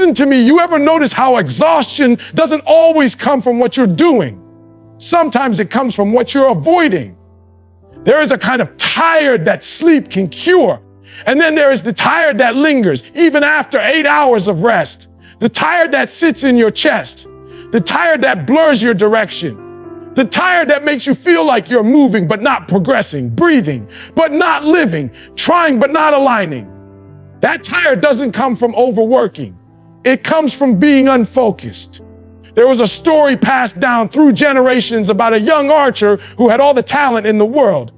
listen to me, you ever notice how exhaustion doesn't always come from what you're doing? Sometimes it comes from what you're avoiding. There is a kind of tired that sleep can cure. And then there is the tired that lingers, even after 8 hours of rest. The tired that sits in your chest. The tired that blurs your direction. The tired that makes you feel like you're moving but not progressing, breathing but not living, trying but not aligning. That tired doesn't come from overworking. It comes from being unfocused. There was a story passed down through generations about a young archer who had all the talent in the world.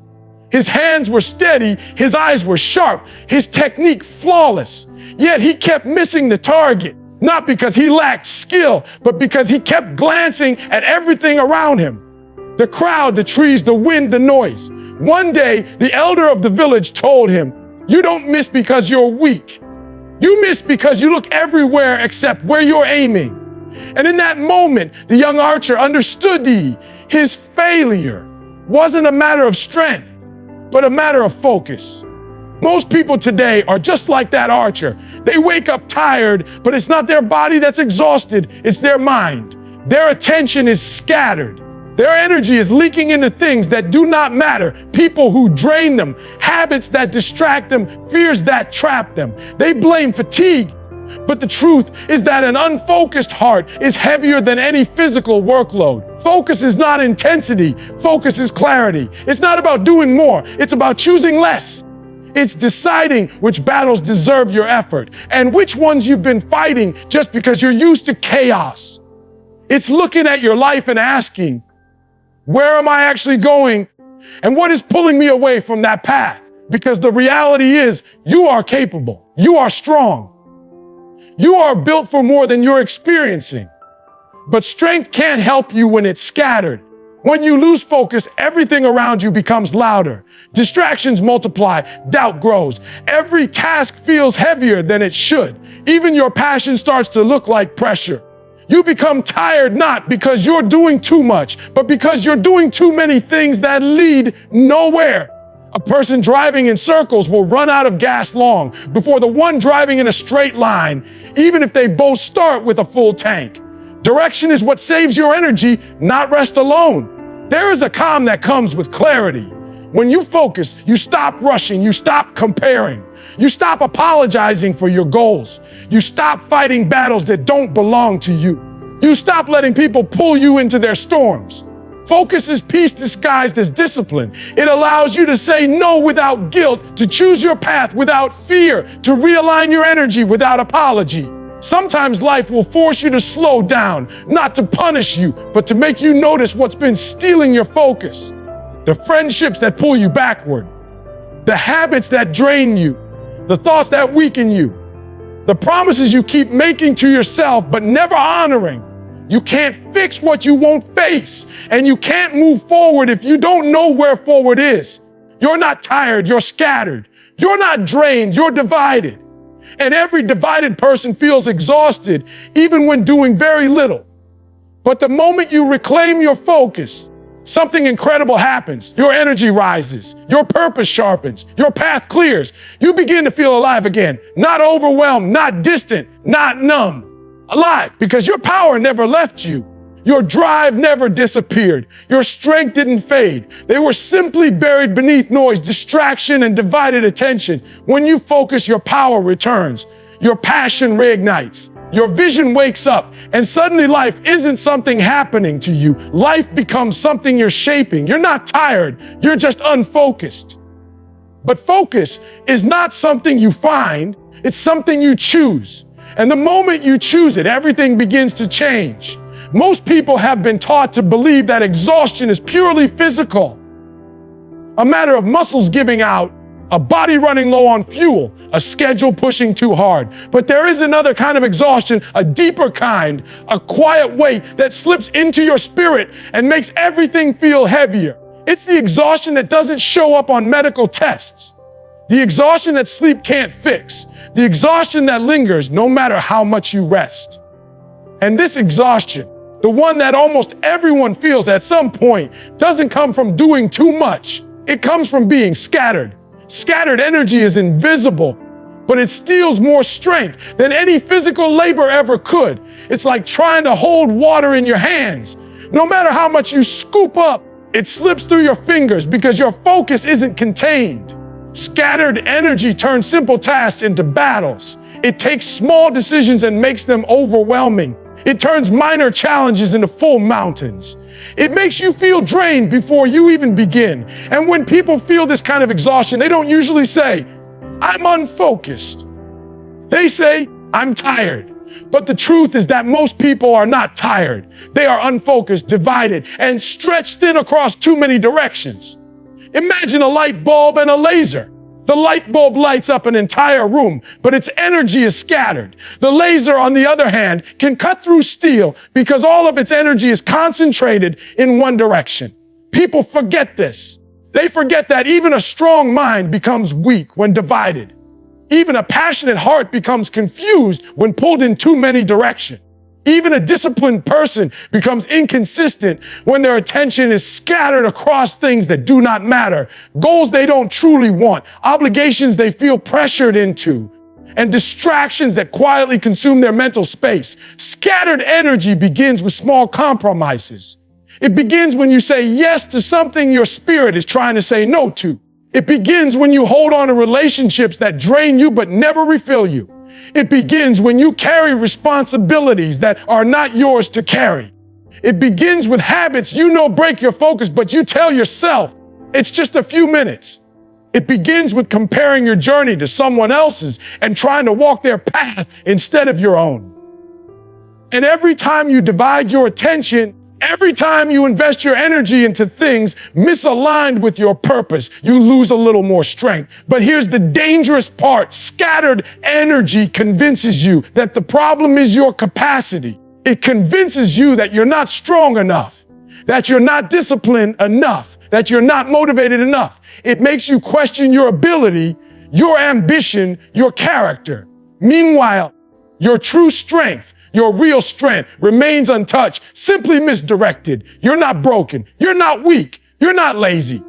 His hands were steady, his eyes were sharp, his technique flawless. Yet he kept missing the target, not because he lacked skill, but because he kept glancing at everything around him. The crowd, the trees, the wind, the noise. One day, the elder of the village told him, "You don't miss because you're weak. You miss because you look everywhere except where you're aiming." And in that moment, the young archer understood his failure wasn't a matter of strength, but a matter of focus. Most people today are just like that archer. They wake up tired, but it's not their body that's exhausted, it's their mind. Their attention is scattered. Their energy is leaking into things that do not matter, people who drain them, habits that distract them, fears that trap them. They blame fatigue. But the truth is that an unfocused heart is heavier than any physical workload. Focus is not intensity, focus is clarity. It's not about doing more, it's about choosing less. It's deciding which battles deserve your effort and which ones you've been fighting just because you're used to chaos. It's looking at your life and asking, where am I actually going? And what is pulling me away from that path? Because the reality is, you are capable, you are strong. You are built for more than you're experiencing. But strength can't help you when it's scattered. When you lose focus, everything around you becomes louder. Distractions multiply, doubt grows. Every task feels heavier than it should. Even your passion starts to look like pressure. You become tired not because you're doing too much, but because you're doing too many things that lead nowhere. A person driving in circles will run out of gas long before the one driving in a straight line, even if they both start with a full tank. Direction is what saves your energy, not rest alone. There is a calm that comes with clarity. When you focus, you stop rushing, you stop comparing, you stop apologizing for your goals, you stop fighting battles that don't belong to you. You stop letting people pull you into their storms. Focus is peace disguised as discipline. It allows you to say no without guilt, to choose your path without fear, to realign your energy without apology. Sometimes life will force you to slow down, not to punish you, but to make you notice what's been stealing your focus. The friendships that pull you backward, the habits that drain you, the thoughts that weaken you, the promises you keep making to yourself but never honoring. You can't fix what you won't face, and you can't move forward if you don't know where forward is. You're not tired, you're scattered. You're not drained, you're divided. And every divided person feels exhausted, even when doing very little. But the moment you reclaim your focus, something incredible happens. Your energy rises, your purpose sharpens, your path clears. You begin to feel alive again, not overwhelmed, not distant, not numb. Alive, because your power never left you. Your drive never disappeared. Your strength didn't fade. They were simply buried beneath noise, distraction, and divided attention. When you focus, your power returns. Your passion reignites. Your vision wakes up, and suddenly life isn't something happening to you. Life becomes something you're shaping. You're not tired. You're just unfocused. But focus is not something you find. It's something you choose. And the moment you choose it, everything begins to change. Most people have been taught to believe that exhaustion is purely physical, a matter of muscles giving out, a body running low on fuel, a schedule pushing too hard. But there is another kind of exhaustion, a deeper kind, a quiet weight that slips into your spirit and makes everything feel heavier. It's the exhaustion that doesn't show up on medical tests. The exhaustion that sleep can't fix. The exhaustion that lingers no matter how much you rest. And this exhaustion, the one that almost everyone feels at some point, doesn't come from doing too much. It comes from being scattered. Scattered energy is invisible, but it steals more strength than any physical labor ever could. It's like trying to hold water in your hands. No matter how much you scoop up, it slips through your fingers because your focus isn't contained. Scattered energy turns simple tasks into battles. It takes small decisions and makes them overwhelming. It turns minor challenges into full mountains. It makes you feel drained before you even begin. And when people feel this kind of exhaustion, they don't usually say, "I'm unfocused." They say, "I'm tired." But the truth is that most people are not tired. They are unfocused, divided, and stretched thin across too many directions. Imagine a light bulb and a laser. The light bulb lights up an entire room, but its energy is scattered. The laser, on the other hand, can cut through steel because all of its energy is concentrated in one direction. People forget this. They forget that even a strong mind becomes weak when divided. Even a passionate heart becomes confused when pulled in too many directions. Even a disciplined person becomes inconsistent when their attention is scattered across things that do not matter, goals they don't truly want, obligations they feel pressured into, and distractions that quietly consume their mental space. Scattered energy begins with small compromises. It begins when you say yes to something your spirit is trying to say no to. It begins when you hold on to relationships that drain you but never refill you. It begins when you carry responsibilities that are not yours to carry. It begins with habits you know break your focus, but you tell yourself it's just a few minutes. It begins with comparing your journey to someone else's and trying to walk their path instead of your own. And every time you divide your attention, every time you invest your energy into things misaligned with your purpose, you lose a little more strength. But here's the dangerous part. Scattered energy convinces you that the problem is your capacity. It convinces you that you're not strong enough, that you're not disciplined enough, that you're not motivated enough. It makes you question your ability, your ambition, your character. Meanwhile, your true strength, your real strength remains untouched, simply misdirected. You're not broken. You're not weak. You're not lazy.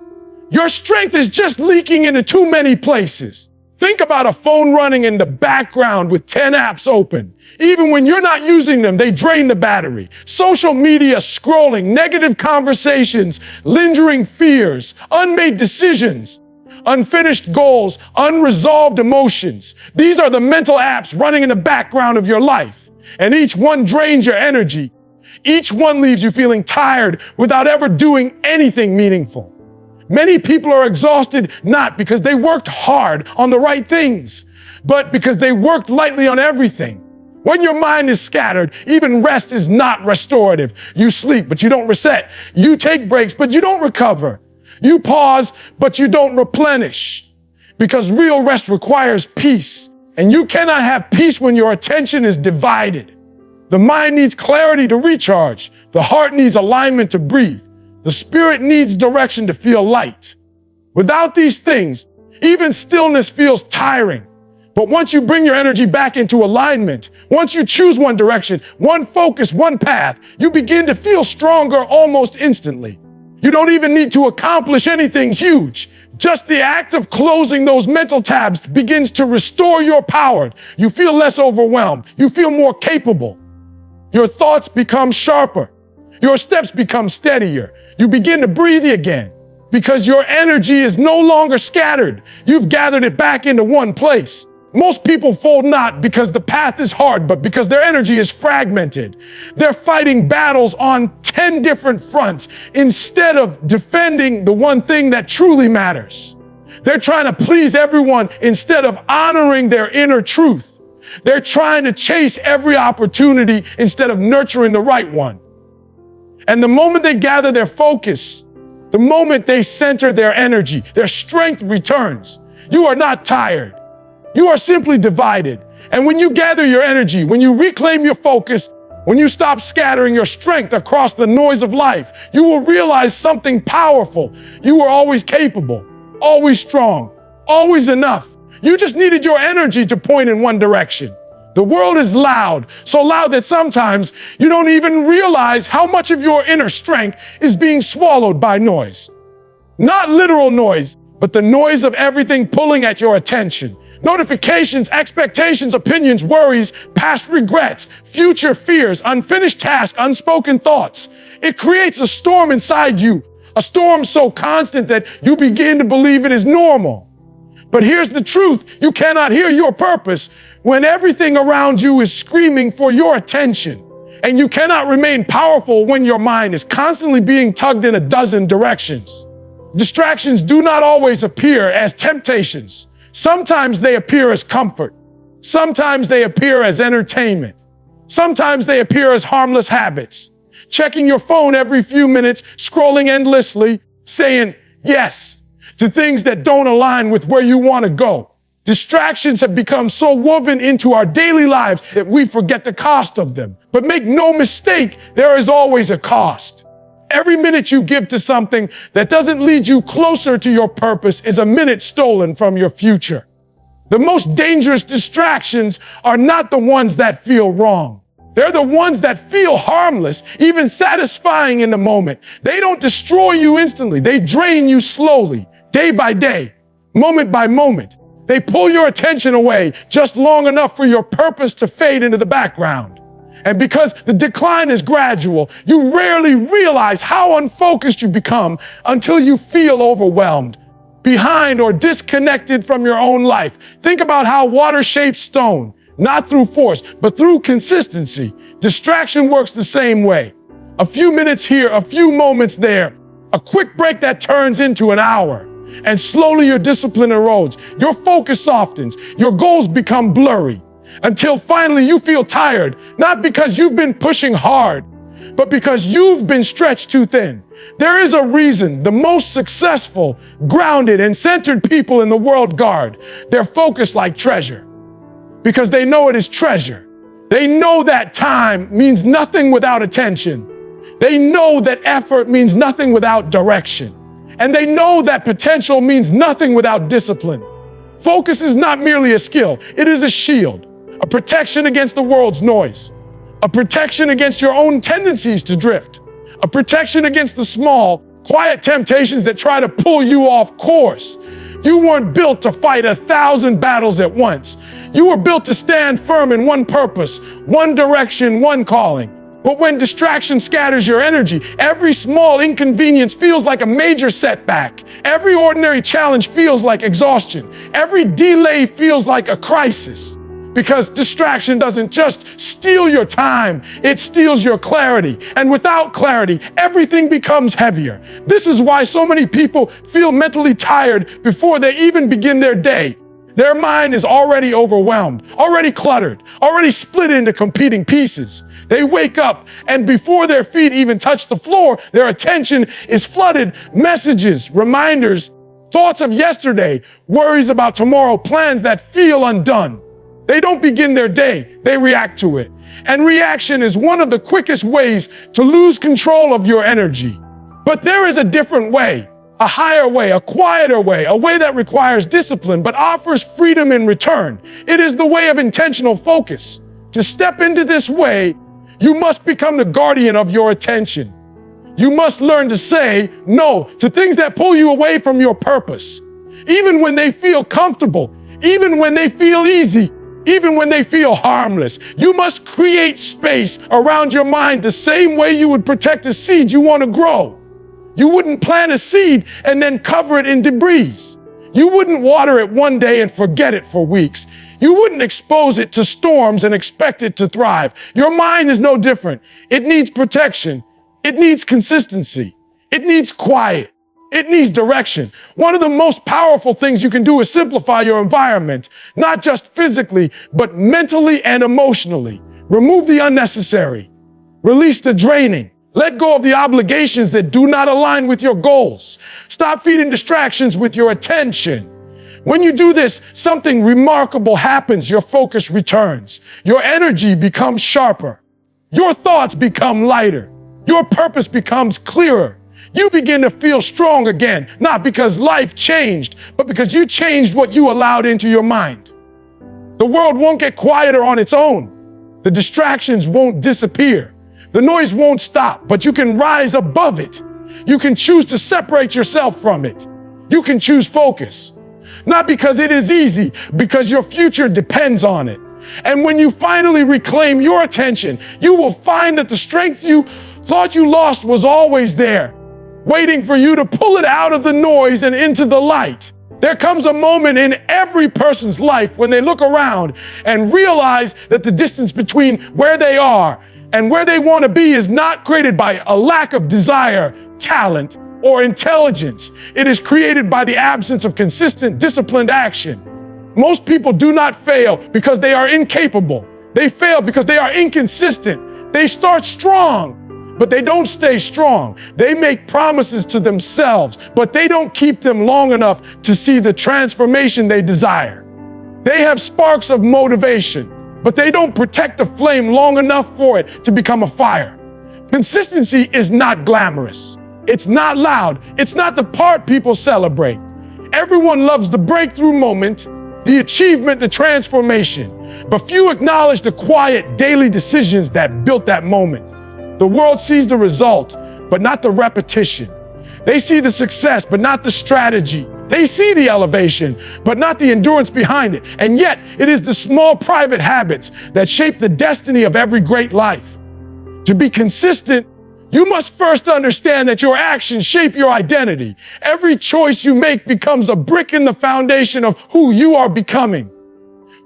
Your strength is just leaking into too many places. Think about a phone running in the background with 10 apps open. Even when you're not using them, they drain the battery. Social media scrolling, negative conversations, lingering fears, unmade decisions, unfinished goals, unresolved emotions. These are the mental apps running in the background of your life. And each one drains your energy. Each one leaves you feeling tired without ever doing anything meaningful. Many people are exhausted not because they worked hard on the right things, but because they worked lightly on everything. When your mind is scattered, even rest is not restorative. You sleep, but you don't reset. You take breaks, but you don't recover. You pause, but you don't replenish. Because real rest requires peace. And you cannot have peace when your attention is divided. The mind needs clarity to recharge. The heart needs alignment to breathe. The spirit needs direction to feel light. Without these things, even stillness feels tiring. But once you bring your energy back into alignment, once you choose one direction, one focus, one path, you begin to feel stronger almost instantly. You don't even need to accomplish anything huge. Just the act of closing those mental tabs begins to restore your power. You feel less overwhelmed. You feel more capable. Your thoughts become sharper. Your steps become steadier. You begin to breathe again because your energy is no longer scattered. You've gathered it back into one place. Most people fold not because the path is hard, but because their energy is fragmented. They're fighting battles on 10 different fronts instead of defending the one thing that truly matters. They're trying to please everyone instead of honoring their inner truth. They're trying to chase every opportunity instead of nurturing the right one. And the moment they gather their focus, the moment they center their energy, their strength returns. You are not tired. You are simply divided. And when you gather your energy, when you reclaim your focus, when you stop scattering your strength across the noise of life, you will realize something powerful. You were always capable, always strong, always enough. You just needed your energy to point in one direction. The world is loud, so loud that sometimes you don't even realize how much of your inner strength is being swallowed by noise. Not literal noise, but the noise of everything pulling at your attention. Notifications, expectations, opinions, worries, past regrets, future fears, unfinished tasks, unspoken thoughts. It creates a storm inside you, a storm so constant that you begin to believe it is normal. But here's the truth: you cannot hear your purpose when everything around you is screaming for your attention. And you cannot remain powerful when your mind is constantly being tugged in a dozen directions. Distractions do not always appear as temptations. Sometimes they appear as comfort. Sometimes they appear as entertainment. Sometimes they appear as harmless habits. Checking your phone every few minutes, scrolling endlessly, saying yes to things that don't align with where you want to go. Distractions have become so woven into our daily lives that we forget the cost of them. But make no mistake, there is always a cost. Every minute you give to something that doesn't lead you closer to your purpose is a minute stolen from your future. The most dangerous distractions are not the ones that feel wrong. They're the ones that feel harmless, even satisfying in the moment. They don't destroy you instantly. They drain you slowly, day by day, moment by moment. They pull your attention away just long enough for your purpose to fade into the background. And because the decline is gradual, you rarely realize how unfocused you become until you feel overwhelmed, behind, or disconnected from your own life. Think about how water shapes stone, not through force, but through consistency. Distraction works the same way. A few minutes here, a few moments there, a quick break that turns into an hour. And slowly your discipline erodes, your focus softens, your goals become blurry, until finally you feel tired, not because you've been pushing hard, but because you've been stretched too thin. There is a reason the most successful, grounded, and centered people in the world guard their focus like treasure, because they know it is treasure. They know that time means nothing without attention. They know that effort means nothing without direction. And they know that potential means nothing without discipline. Focus is not merely a skill, it is a shield, a protection against the world's noise, a protection against your own tendencies to drift, a protection against the small, quiet temptations that try to pull you off course. You weren't built to fight 1,000 battles at once. You were built to stand firm in one purpose, one direction, one calling. But when distraction scatters your energy, every small inconvenience feels like a major setback. Every ordinary challenge feels like exhaustion. Every delay feels like a crisis. Because distraction doesn't just steal your time, it steals your clarity. And without clarity, everything becomes heavier. This is why so many people feel mentally tired before they even begin their day. Their mind is already overwhelmed, already cluttered, already split into competing pieces. They wake up, and before their feet even touch the floor, their attention is flooded. Messages, reminders, thoughts of yesterday, worries about tomorrow, plans that feel undone. They don't begin their day, they react to it. And reaction is one of the quickest ways to lose control of your energy. But there is a different way, a higher way, a quieter way, a way that requires discipline but offers freedom in return. It is the way of intentional focus. To step into this way, you must become the guardian of your attention. You must learn to say no to things that pull you away from your purpose. Even when they feel comfortable, even when they feel easy, even when they feel harmless. You must create space around your mind the same way you would protect a seed you want to grow. You wouldn't plant a seed and then cover it in debris. You wouldn't water it one day and forget it for weeks. You wouldn't expose it to storms and expect it to thrive. Your mind is no different. It needs protection. It needs consistency. It needs quiet. It needs direction. One of the most powerful things you can do is simplify your environment, not just physically, but mentally and emotionally. Remove the unnecessary. Release the draining. Let go of the obligations that do not align with your goals. Stop feeding distractions with your attention. When you do this, something remarkable happens. Your focus returns. Your energy becomes sharper. Your thoughts become lighter. Your purpose becomes clearer. You begin to feel strong again, not because life changed, but because you changed what you allowed into your mind. The world won't get quieter on its own. The distractions won't disappear. The noise won't stop, but you can rise above it. You can choose to separate yourself from it. You can choose focus. not because it is easy, because your future depends on it. And when you finally reclaim your attention, you will find that the strength you thought you lost was always there, waiting for you to pull it out of the noise and into the light. There comes a moment in every person's life when they look around and realize that the distance between where they are and where they want to be is not created by a lack of desire, talent, or intelligence. It is created by the absence of consistent, disciplined action. Most people do not fail because they are incapable. They fail because they are inconsistent. They start strong, but they don't stay strong. They make promises to themselves, but they don't keep them long enough to see the transformation they desire. They have sparks of motivation, but they don't protect the flame long enough for it to become a fire. Consistency is not glamorous. It's not loud. It's not the part people celebrate. Everyone loves the breakthrough moment, the achievement, the transformation, but few acknowledge the quiet daily decisions that built that moment. The world sees the result, but not the repetition. They see the success, but not the strategy. They see the elevation, but not the endurance behind it. And yet, it is the small private habits that shape the destiny of every great life. To be consistent, you must first understand that your actions shape your identity. Every choice you make becomes a brick in the foundation of who you are becoming.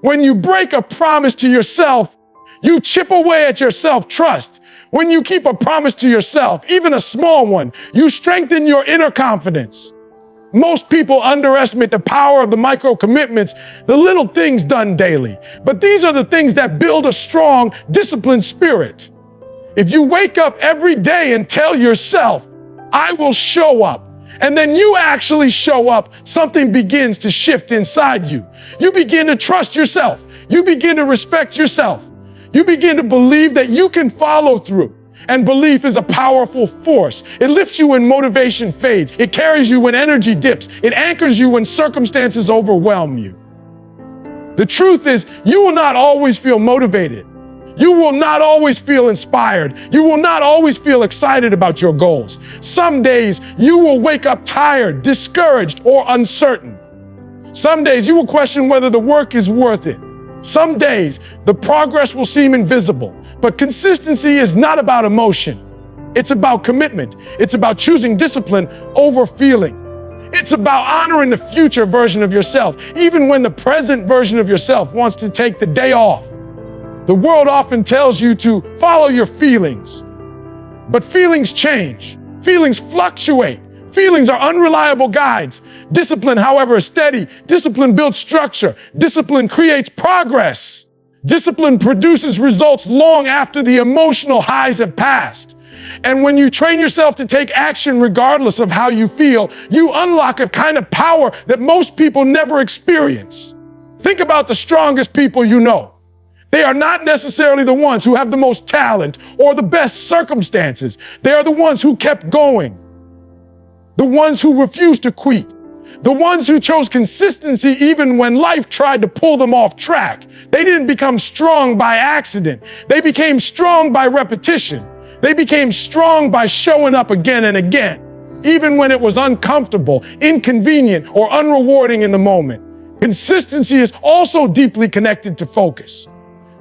When you break a promise to yourself, you chip away at your self-trust. When you keep a promise to yourself, even a small one, you strengthen your inner confidence. Most people underestimate the power of the micro commitments, the little things done daily. But these are the things that build a strong, disciplined spirit. If you wake up every day and tell yourself, I will show up, and then you actually show up, something begins to shift inside you. You begin to trust yourself. You begin to respect yourself. You begin to believe that you can follow through. And belief is a powerful force. It lifts you when motivation fades. It carries you when energy dips. It anchors you when circumstances overwhelm you. The truth is, you will not always feel motivated. You will not always feel inspired. You will not always feel excited about your goals. Some days you will wake up tired, discouraged, or uncertain. Some days you will question whether the work is worth it. Some days the progress will seem invisible, but consistency is not about emotion. It's about commitment. It's about choosing discipline over feeling. It's about honoring the future version of yourself, even when the present version of yourself wants to take the day off. The world often tells you to follow your feelings, but feelings change. Feelings fluctuate. Feelings are unreliable guides. Discipline, however, is steady. Discipline builds structure. Discipline creates progress. Discipline produces results long after the emotional highs have passed. And when you train yourself to take action regardless of how you feel, you unlock a kind of power that most people never experience. Think about the strongest people you know. They are not necessarily the ones who have the most talent or the best circumstances. They are the ones who kept going. The ones who refused to quit. The ones who chose consistency even when life tried to pull them off track. They didn't become strong by accident. They became strong by repetition. They became strong by showing up again and again, even when it was uncomfortable, inconvenient, or unrewarding in the moment. Consistency is also deeply connected to focus.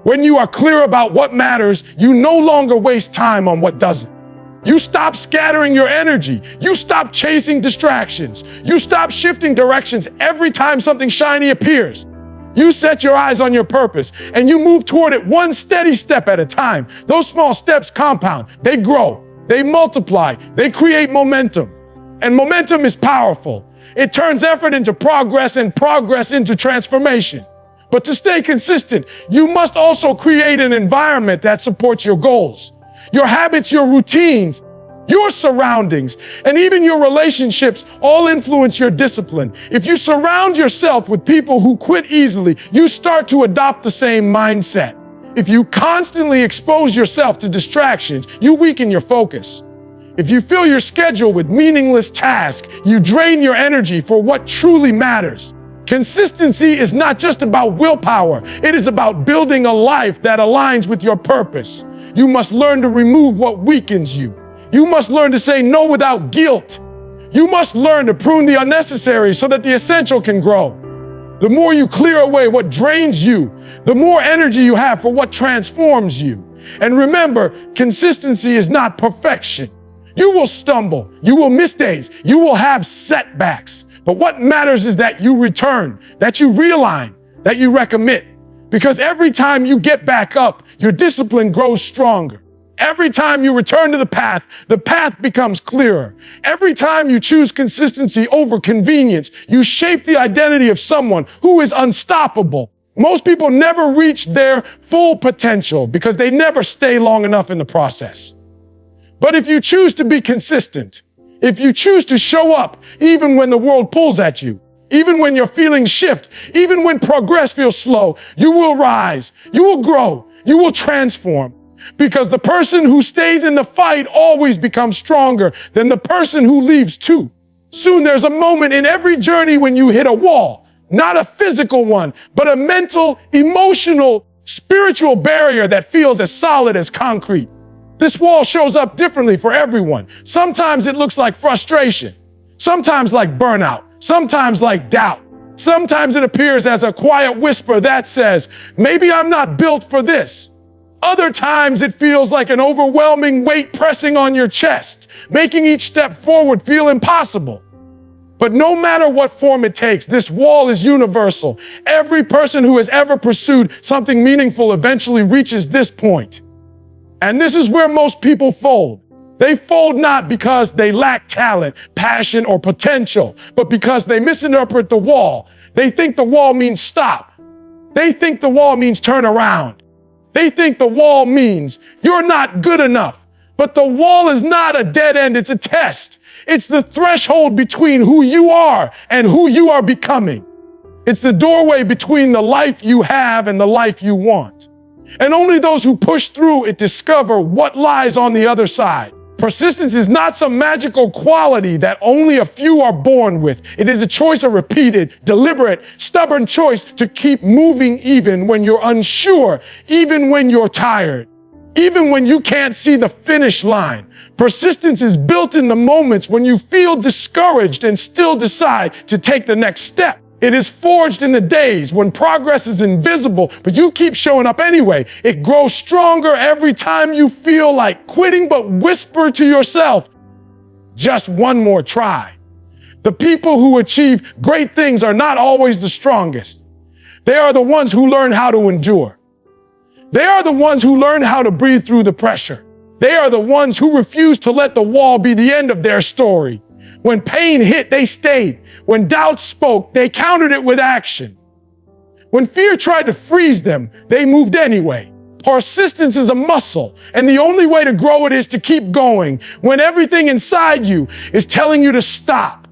When you are clear about what matters, you no longer waste time on what doesn't. You stop scattering your energy. You stop chasing distractions. You stop shifting directions every time something shiny appears. You set your eyes on your purpose and you move toward it one steady step at a time. Those small steps compound. They grow. They multiply. They create momentum. And momentum is powerful. It turns effort into progress and progress into transformation. But to stay consistent, you must also create an environment that supports your goals. Your habits, your routines, your surroundings, and even your relationships all influence your discipline. If you surround yourself with people who quit easily, you start to adopt the same mindset. If you constantly expose yourself to distractions, you weaken your focus. If you fill your schedule with meaningless tasks, you drain your energy for what truly matters. Consistency is not just about willpower. It is about building a life that aligns with your purpose. You must learn to remove what weakens you. You must learn to say no without guilt. You must learn to prune the unnecessary so that the essential can grow. The more you clear away what drains you, the more energy you have for what transforms you. And remember, consistency is not perfection. You will stumble, you will miss days, you will have setbacks. But what matters is that you return, that you realign, that you recommit. Because every time you get back up, your discipline grows stronger. Every time you return to the path becomes clearer. Every time you choose consistency over convenience, you shape the identity of someone who is unstoppable. Most people never reach their full potential because they never stay long enough in the process. But if you choose to be consistent, if you choose to show up even when the world pulls at you, even when your feelings shift, even when progress feels slow, you will rise, you will grow, you will transform. Because the person who stays in the fight always becomes stronger than the person who leaves too. Soon there's a moment in every journey when you hit a wall, not a physical one, but a mental, emotional, spiritual barrier that feels as solid as concrete. This wall shows up differently for everyone. Sometimes it looks like frustration, sometimes like burnout, sometimes like doubt. Sometimes it appears as a quiet whisper that says, maybe I'm not built for this. Other times it feels like an overwhelming weight pressing on your chest, making each step forward feel impossible. But no matter what form it takes, this wall is universal. Every person who has ever pursued something meaningful eventually reaches this point. And this is where most people fold. They fold not because they lack talent, passion, or potential, but because they misinterpret the wall. They think the wall means stop. They think the wall means turn around. They think the wall means you're not good enough. But the wall is not a dead end, it's a test. It's the threshold between who you are and who you are becoming. It's the doorway between the life you have and the life you want. And only those who push through it discover what lies on the other side. Persistence is not some magical quality that only a few are born with. It is a choice, a repeated, deliberate, stubborn choice to keep moving even when you're unsure, even when you're tired, even when you can't see the finish line. Persistence is built in the moments when you feel discouraged and still decide to take the next step. It is forged in the days when progress is invisible, but you keep showing up anyway. It grows stronger every time you feel like quitting, but whisper to yourself, just one more try. The people who achieve great things are not always the strongest. They are the ones who learn how to endure. They are the ones who learn how to breathe through the pressure. They are the ones who refuse to let the wall be the end of their story. When pain hit, they stayed. When doubt spoke, they countered it with action. When fear tried to freeze them, they moved anyway. Persistence is a muscle, and the only way to grow it is to keep going. When everything inside you is telling you to stop,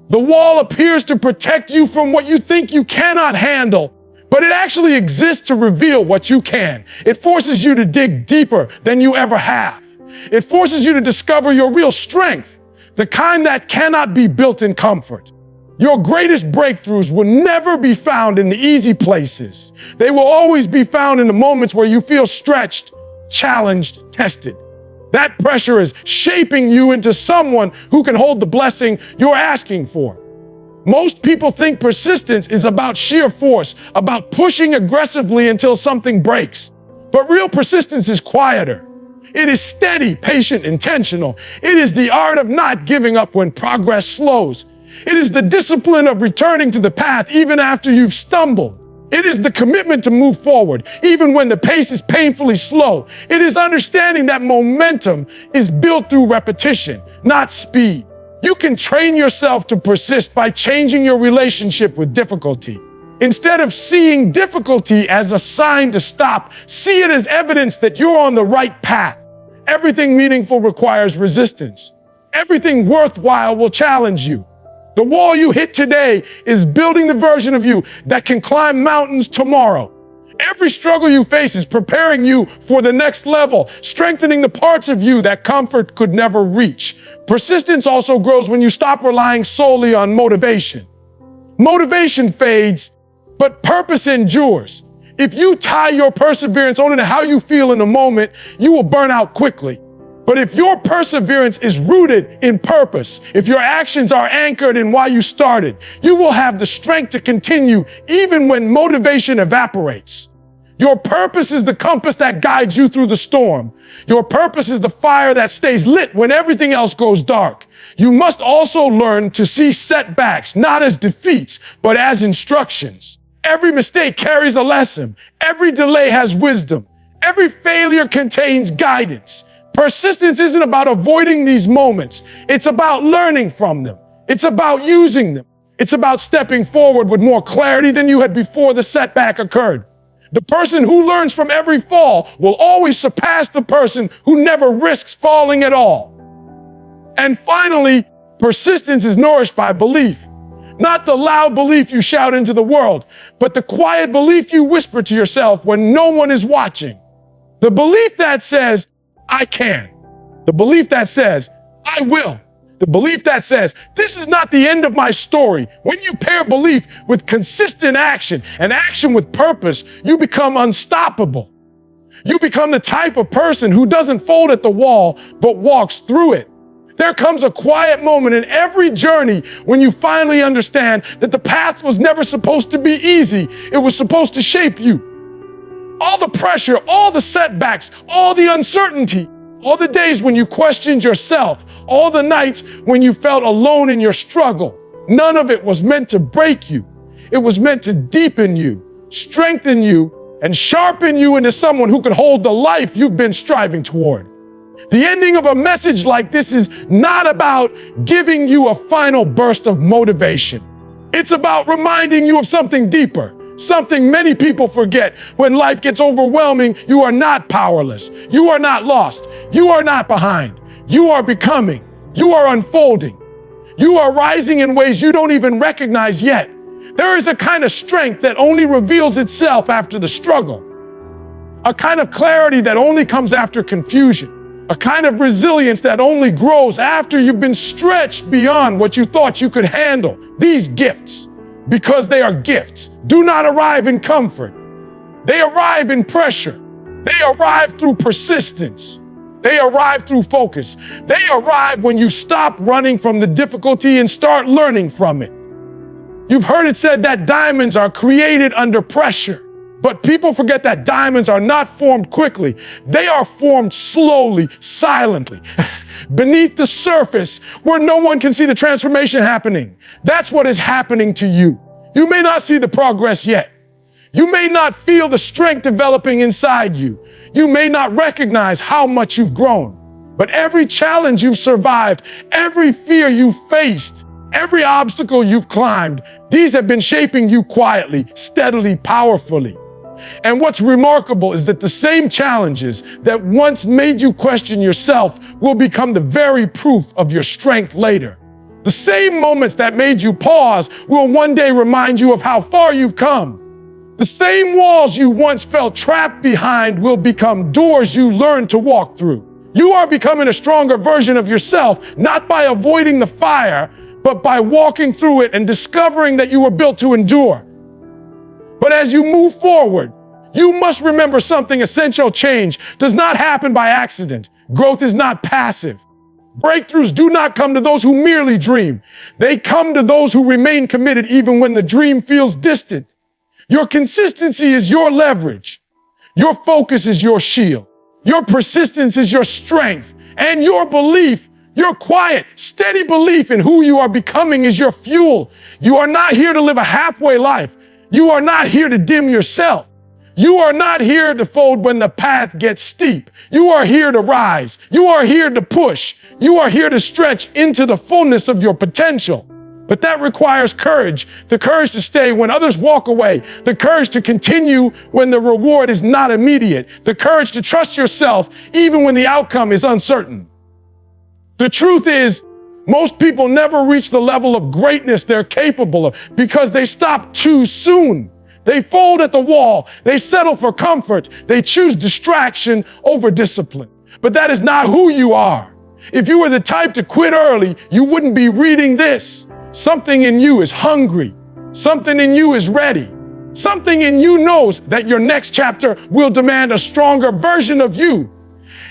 the wall appears to protect you from what you think you cannot handle, but it actually exists to reveal what you can. It forces you to dig deeper than you ever have. It forces you to discover your real strength, the kind that cannot be built in comfort. Your greatest breakthroughs will never be found in the easy places. They will always be found in the moments where you feel stretched, challenged, tested. That pressure is shaping you into someone who can hold the blessing you're asking for. Most people think persistence is about sheer force, about pushing aggressively until something breaks. But real persistence is quieter. It is steady, patient, intentional. It is the art of not giving up when progress slows. It is the discipline of returning to the path even after you've stumbled. It is the commitment to move forward, even when the pace is painfully slow. It is understanding that momentum is built through repetition, not speed. You can train yourself to persist by changing your relationship with difficulty. Instead of seeing difficulty as a sign to stop, see it as evidence that you're on the right path. Everything meaningful requires resistance. Everything worthwhile will challenge you. The wall you hit today is building the version of you that can climb mountains tomorrow. Every struggle you face is preparing you for the next level, strengthening the parts of you that comfort could never reach. Persistence also grows when you stop relying solely on motivation. Motivation fades, but purpose endures. If you tie your perseverance only to how you feel in the moment, you will burn out quickly. But if your perseverance is rooted in purpose, if your actions are anchored in why you started, you will have the strength to continue even when motivation evaporates. Your purpose is the compass that guides you through the storm. Your purpose is the fire that stays lit when everything else goes dark. You must also learn to see setbacks not as defeats, but as instructions. Every mistake carries a lesson. Every delay has wisdom. Every failure contains guidance. Persistence isn't about avoiding these moments. It's about learning from them. It's about using them. It's about stepping forward with more clarity than you had before the setback occurred. The person who learns from every fall will always surpass the person who never risks falling at all. And finally, persistence is nourished by belief. Not the loud belief you shout into the world, but the quiet belief you whisper to yourself when no one is watching. The belief that says, I can. The belief that says, I will. The belief that says, this is not the end of my story. When you pair belief with consistent action and action with purpose, you become unstoppable. You become the type of person who doesn't fold at the wall, but walks through it. There comes a quiet moment in every journey when you finally understand that the path was never supposed to be easy. It was supposed to shape you. All the pressure, all the setbacks, all the uncertainty, all the days when you questioned yourself, all the nights when you felt alone in your struggle, none of it was meant to break you. It was meant to deepen you, strengthen you, and sharpen you into someone who could hold the life you've been striving toward. The ending of a message like this is not about giving you a final burst of motivation. It's about reminding you of something deeper. Something many people forget. When life gets overwhelming, you are not powerless. You are not lost. You are not behind. You are becoming. You are unfolding. You are rising in ways you don't even recognize yet. There is a kind of strength that only reveals itself after the struggle. A kind of clarity that only comes after confusion. A kind of resilience that only grows after you've been stretched beyond what you thought you could handle. These gifts, because they are gifts, do not arrive in comfort. They arrive in pressure. They arrive through persistence. They arrive through focus. They arrive when you stop running from the difficulty and start learning from it. You've heard it said that diamonds are created under pressure, but people forget that diamonds are not formed quickly. They are formed slowly, silently. Beneath the surface, where no one can see the transformation happening. That's what is happening to you. You may not see the progress yet. You may not feel the strength developing inside you. You may not recognize how much you've grown. But every challenge you've survived, every fear you've faced, every obstacle you've climbed, these have been shaping you quietly, steadily, powerfully. And what's remarkable is that the same challenges that once made you question yourself will become the very proof of your strength later. The same moments that made you pause will one day remind you of how far you've come. The same walls you once felt trapped behind will become doors you learn to walk through. You are becoming a stronger version of yourself, not by avoiding the fire, but by walking through it and discovering that you were built to endure. But as you move forward, you must remember something essential. Change does not happen by accident. Growth is not passive. Breakthroughs do not come to those who merely dream. They come to those who remain committed even when the dream feels distant. Your consistency is your leverage. Your focus is your shield. Your persistence is your strength. And your belief, your quiet, steady belief in who you are becoming is your fuel. You are not here to live a halfway life. You are not here to dim yourself. You are not here to fold when the path gets steep. You are here to rise. You are here to push. You are here to stretch into the fullness of your potential. But that requires courage, the courage to stay when others walk away, the courage to continue when the reward is not immediate, the courage to trust yourself even when the outcome is uncertain. The truth is, most people never reach the level of greatness they're capable of because they stop too soon. They fold at the wall. They settle for comfort. They choose distraction over discipline. But that is not who you are. If you were the type to quit early, you wouldn't be reading this. Something in you is hungry. Something in you is ready. Something in you knows that your next chapter will demand a stronger version of you.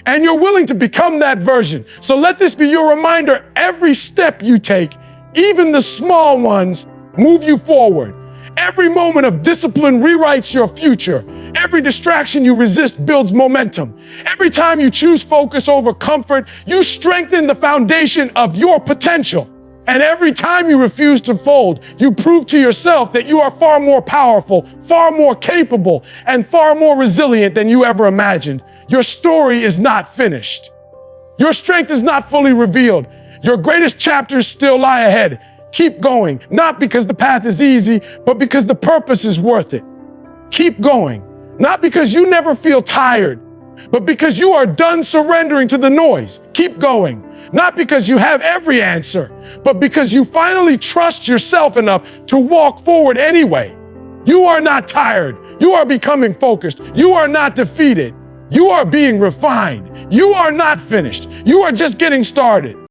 And you're willing to become that version. So let this be your reminder. Every step you take, even the small ones, move you forward. Every moment of discipline rewrites your future. Every distraction you resist builds momentum. Every time you choose focus over comfort, you strengthen the foundation of your potential. And every time you refuse to fold, you prove to yourself that you are far more powerful, far more capable, and far more resilient than you ever imagined. Your story is not finished. Your strength is not fully revealed. Your greatest chapters still lie ahead. Keep going, not because the path is easy, but because the purpose is worth it. Keep going, not because you never feel tired, but because you are done surrendering to the noise. Keep going, not because you have every answer, but because you finally trust yourself enough to walk forward anyway. You are not tired. You are becoming focused. You are not defeated. You are being refined. You are not finished. You are just getting started.